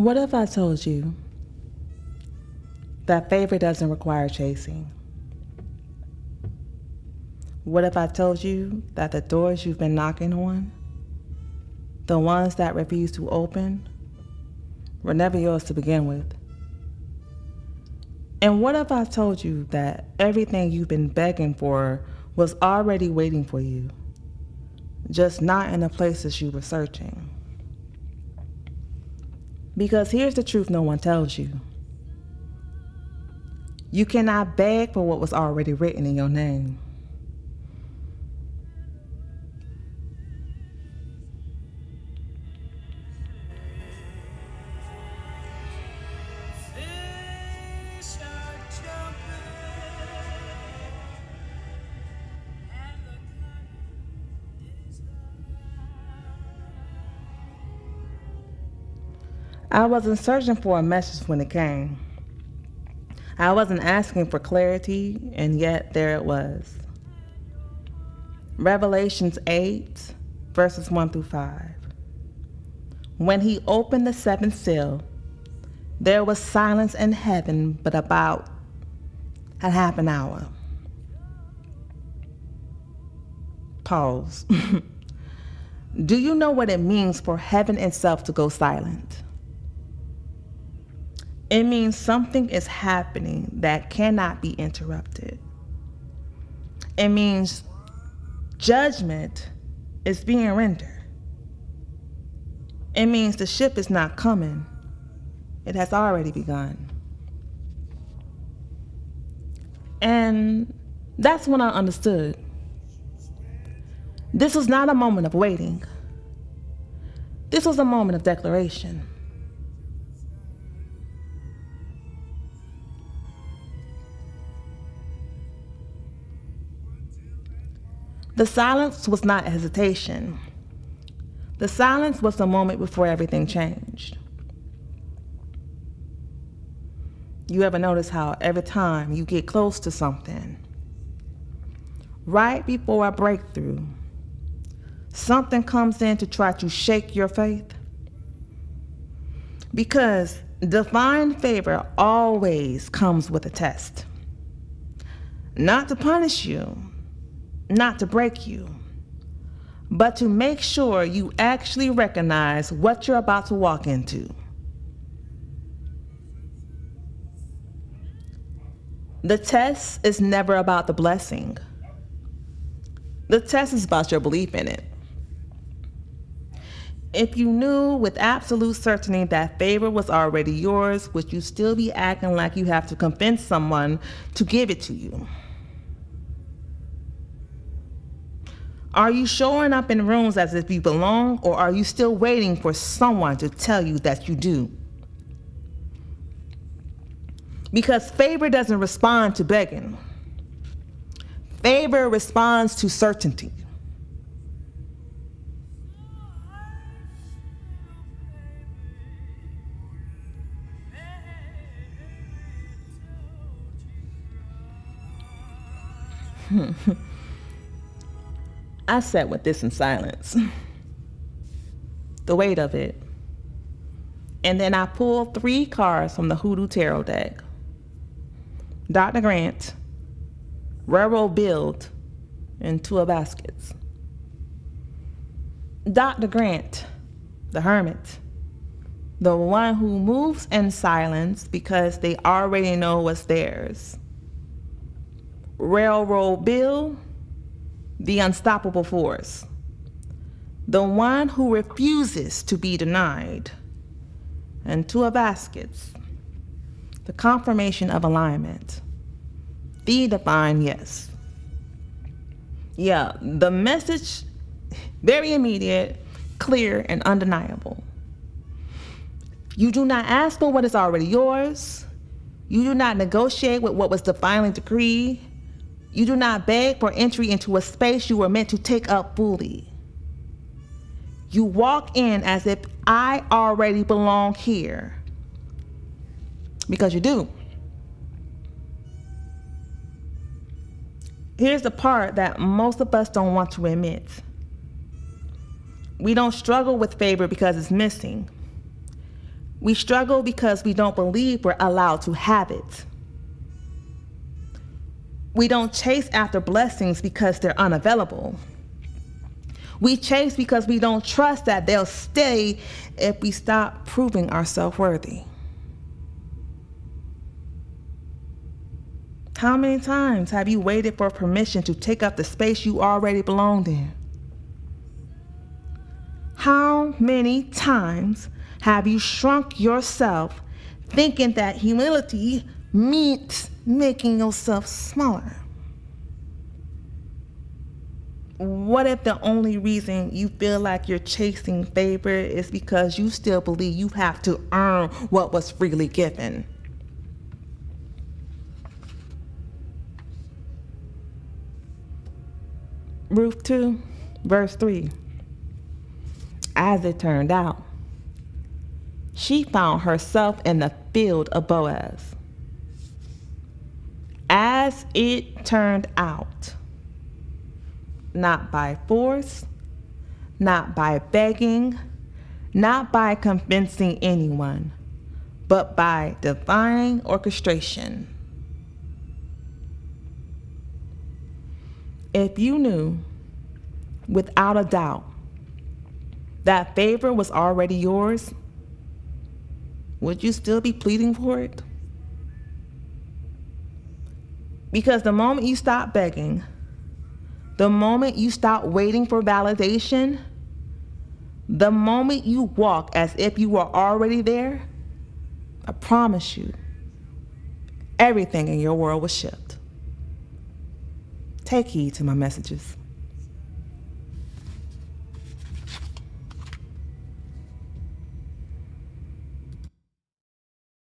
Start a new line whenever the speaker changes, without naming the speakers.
What if I told you that favor doesn't require chasing? What if I told you that the doors you've been knocking on, the ones that refuse to open, were never yours to begin with? And what if I told you that everything you've been begging for was already waiting for you, just not in the places you were searching? Because here's the truth no one tells you. You cannot beg for what was already written in your name. I wasn't searching for a message when it came. I wasn't asking for clarity, and yet there it was. Revelations 8, verses 1 through 5. When he opened the seventh seal, there was silence in heaven but about a half an hour. Pause. Do you know what it means for heaven itself to go silent? It means something is happening that cannot be interrupted. It means judgment is being rendered. It means the ship is not coming. It has already begun. And that's when I understood. This was not a moment of waiting. This was a moment of declaration. The silence was not hesitation. The silence was the moment before everything changed. You ever notice how every time you get close to something, right before a breakthrough, something comes in to try to shake your faith? Because divine favor always comes with a test. Not to punish you, not to break you, but to make sure you actually recognize what you're about to walk into. The test is never about the blessing. The test is about your belief in it. If you knew with absolute certainty that favor was already yours, would you still be acting like you have to convince someone to give it to you? Are you showing up in rooms as if you belong, or are you still waiting for someone to tell you that you do? Because favor doesn't respond to begging. Favor responds to certainty. I sat with this in silence, the weight of it. And then I pulled 3 cards from the Hoodoo Tarot deck. Dr. Grant, Railroad Build, and 2 of Baskets. Dr. Grant, the Hermit, the one who moves in silence because they already know what's theirs. Railroad Bill, the unstoppable force, the one who refuses to be denied. And 2 of Baskets, the confirmation of alignment, the divine yes. Yeah, the message, very immediate, clear, and undeniable. You do not ask for what is already yours. You do not negotiate with what was divinely decreed. You do not beg for entry into a space you were meant to take up fully. You walk in as if I already belong here. Because you do. Here's the part that most of us don't want to admit. We don't struggle with favor because it's missing. We struggle because we don't believe we're allowed to have it. We don't chase after blessings because they're unavailable. We chase because we don't trust that they'll stay if we stop proving ourselves worthy. How many times have you waited for permission to take up the space you already belonged in? How many times have you shrunk yourself thinking that humility means making yourself smaller? What if the only reason you feel like you're chasing favor is because you still believe you have to earn what was freely given? Ruth 2, verse 3. As it turned out, she found herself in the field of Boaz. As it turned out, not by force, not by begging, not by convincing anyone, but by divine orchestration. If you knew, without a doubt, that favor was already yours, would you still be pleading for it? Because the moment you stop begging, the moment you stop waiting for validation, the moment you walk as if you were already there, I promise you, everything in your world will shift. Take heed to my messages.